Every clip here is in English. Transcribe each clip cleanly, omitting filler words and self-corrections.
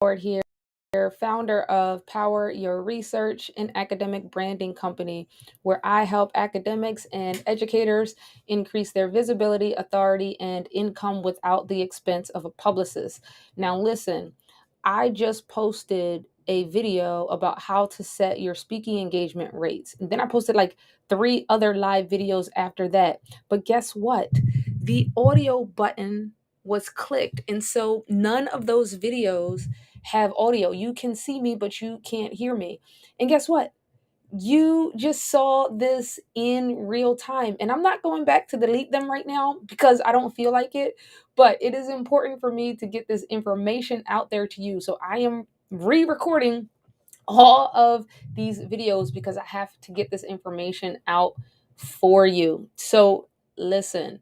here, founder of Power Your Research, an academic branding company where I help academics and educators increase their visibility, authority, and income without the expense of a publicist. Now, listen, I just posted a video about how to set your speaking engagement rates. And then I posted like three other live videos after that. But guess what? The audio button was clicked. And so none of those videos have audio. You can see me, but you can't hear me. And guess what? You just saw this in real time. And I'm not going back to delete them right now because I don't feel like it. But it is important for me to get this information out there to you. So I am re recording all of these videos because I have to get this information out for you. So listen,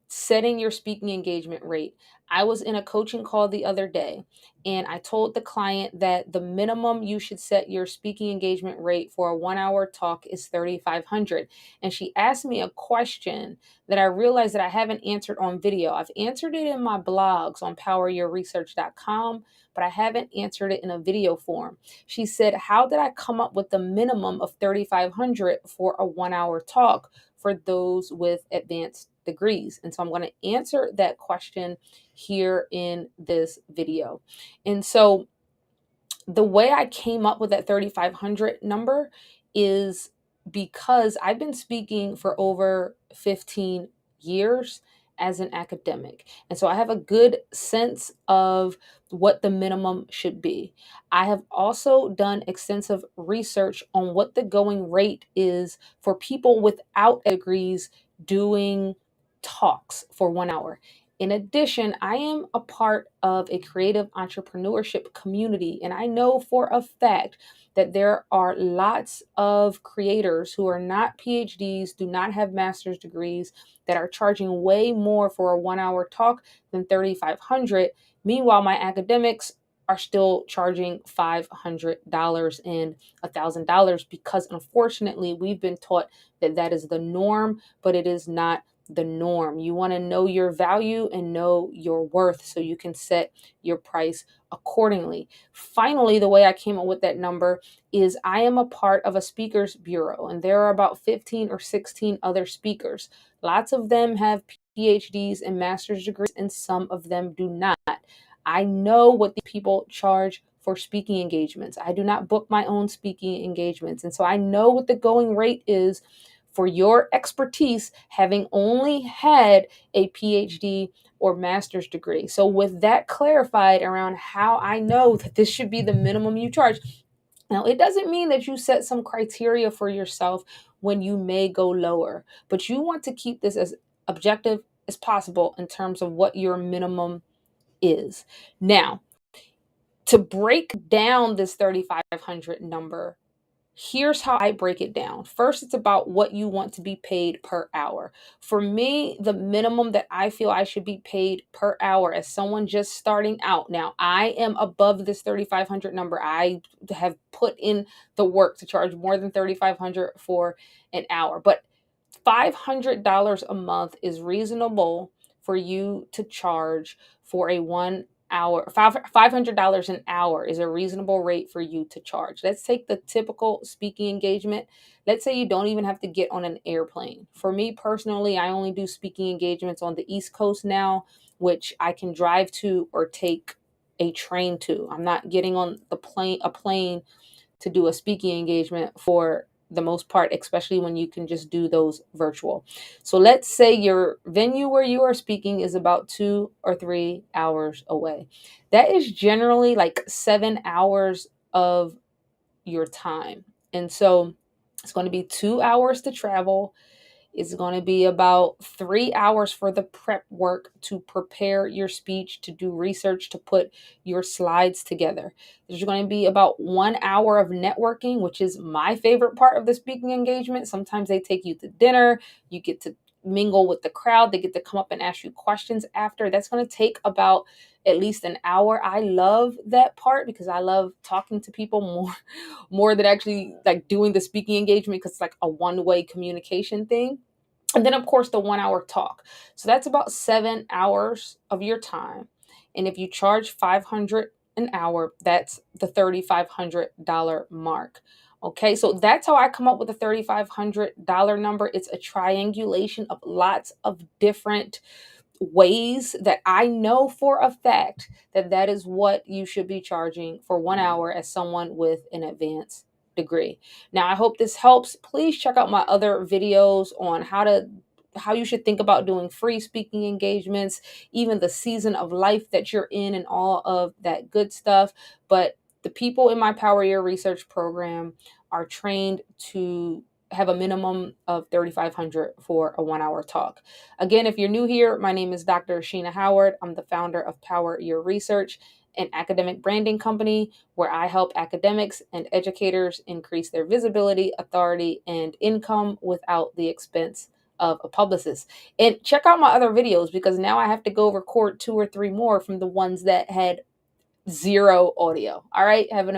setting your speaking engagement rate. I was in a coaching call the other day and I told the client that the minimum you should set your speaking engagement rate for a 1 hour talk is 3,500. And she asked me a question that I realized that I haven't answered on video. I've answered it in my blogs on poweryourresearch.com, but I haven't answered it in a video form. She said, how did I come up with the minimum of 3,500 for a 1 hour talk for those with advanced degrees? And so I'm going to answer that question here in this video. And so the way I came up with that 3,500 number is because I've been speaking for over 15 years as an academic. And so I have a good sense of what the minimum should be. I have also done extensive research on what the going rate is for people without degrees doing talks for 1 hour. In addition, I am a part of a creative entrepreneurship community, and I know for a fact that there are lots of creators who are not PhDs, do not have master's degrees, that are charging way more for a 1 hour talk than 3,500. Meanwhile, my academics are still charging $500 and $1,000 because unfortunately we've been taught that that is the norm, but it is not the norm. You want to know your value and know your worth so you can set your price accordingly. Finally, the way I came up with that number is I am a part of a speakers bureau, and there are about 15 or 16 other speakers. Lots of them have PhDs and master's degrees, and some of them do not. I know what these people charge for speaking engagements. I do not book my own speaking engagements. And so I know what the going rate is for your expertise, having only had a PhD or master's degree. So with that clarified around how I know that this should be the minimum you charge. Now, it doesn't mean that you set some criteria for yourself when you may go lower, but you want to keep this as objective as possible in terms of what your minimum is. Now, to break down this 3,500 number, here's how I break it down. First, it's about what you want to be paid per hour. For me, the minimum that I feel I should be paid per hour as someone just starting out. Now, I am above this 3,500 number. I have put in the work to charge more than 3,500 for an hour, but $500 a month is reasonable for you to charge for a 1 hour. $500 an hour is a reasonable rate for you to charge. Let's take the typical speaking engagement. Let's say you don't even have to get on an airplane. For me personally, I only do speaking engagements on the East Coast now, which I can drive to or take a train to. I'm not getting on a plane to do a speaking engagement for the most part, especially when you can just do those virtual. So let's say your venue where you are speaking is about 2 or 3 hours away. That is generally like 7 hours of your time. And so it's going to be 2 hours to travel. It's going to be about 3 hours for the prep work to prepare your speech, to do research, to put your slides together. There's going to be about 1 hour of networking, which is my favorite part of the speaking engagement. Sometimes they take you to dinner, you get to mingle with the crowd, they get to come up and ask you questions after. That's going to take about at least an hour. I love that part because I love talking to people more than actually like doing the speaking engagement because it's like a one-way communication thing. And then, of course, the 1 hour talk. So that's about 7 hours of your time. And if you charge $500 an hour. That's the $3,500 mark. Okay, so that's how I come up with the $3,500 number. It's a triangulation of lots of different ways that I know for a fact that that is what you should be charging for 1 hour as someone with an advanced degree. Now, I hope this helps. Please check out my other videos on how you should think about doing free speaking engagements, even the season of life that you're in and all of that good stuff. But the people in my Power Year research program are trained to have a minimum of 3,500 for a 1 hour talk. Again, if you're new here, my name is Dr. Sheena Howard. I'm the founder of Power Your Research, an academic branding company where I help academics and educators increase their visibility, authority, and income without the expense of a publicist. And check out my other videos because now I have to go record 2 or 3 more from the ones that had zero audio. All right, have an